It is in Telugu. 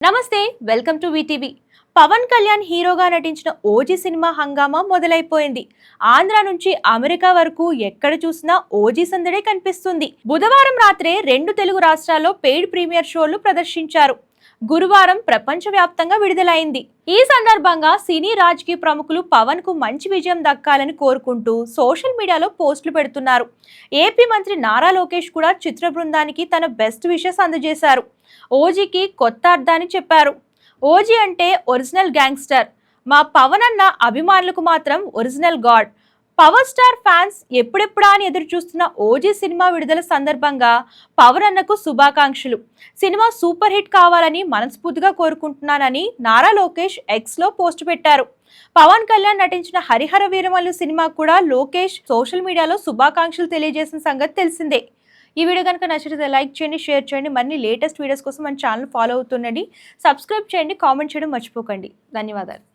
నమస్తే, welcome to VTV. Pawan Kalyan హీరోగా నటించిన ఓజీ సినిమా హంగామా మొదలైపోయింది. ఆంధ్ర నుంచి అమెరికా వరకు ఎక్కడ చూసినా ఓజీ సందడే కనిపిస్తుంది. బుధవారం రాత్రే 2 తెలుగు రాష్ట్రాల్లో పెయిడ్ ప్రీమియర్ షోలు ప్రదర్శించారు. గురువారం ప్రపంచవ్యాప్తంగా విడుదలైంది. ఈ సందర్భంగా సినీ రాజకీయ ప్రముఖులు పవన్ కు మంచి విజయం దక్కాలని కోరుకుంటూ సోషల్ మీడియాలో పోస్టులు పెడుతున్నారు. ఏపీ మంత్రి నారా లోకేష్ కూడా చిత్ర బృందానికి తన బెస్ట్ విషెస్ అందజేశారు. ఓజీకి కొత్త అర్థాన్ని చెప్పారు. ఓజీ అంటే ఒరిజినల్ గ్యాంగ్స్టర్, మా పవన్ అన్న అభిమానులకు మాత్రం original god. Power star fans ఎప్పుడెప్పుడా అని ఎదురు చూస్తున్న ఓజీ సినిమా విడుదల సందర్భంగా పవన్ అన్నకు శుభాకాంక్షలు. సినిమా సూపర్ హిట్ కావాలని మనస్ఫూర్తిగా కోరుకుంటున్నానని నారా లోకేష్ ఎక్స్ లో పోస్ట్ పెట్టారు. పవన్ కళ్యాణ్ నటించిన హరిహర వీరమల్లు సినిమా కూడా లోకేష్ సోషల్ మీడియాలో శుభాకాంక్షలు తెలియజేసిన సంగతి తెలిసిందే. ఈ వీడియో కనుక నచ్చితే లైక్ చేయండి, షేర్ చేయండి. మరిన్ని లేటెస్ట్ వీడియోస్ కోసం మన ఛానల్ ఫాలో అవుతుండండి. సబ్స్క్రైబ్ చేయండి, కామెంట్ చేయడం మర్చిపోకండి. ధన్యవాదాలు.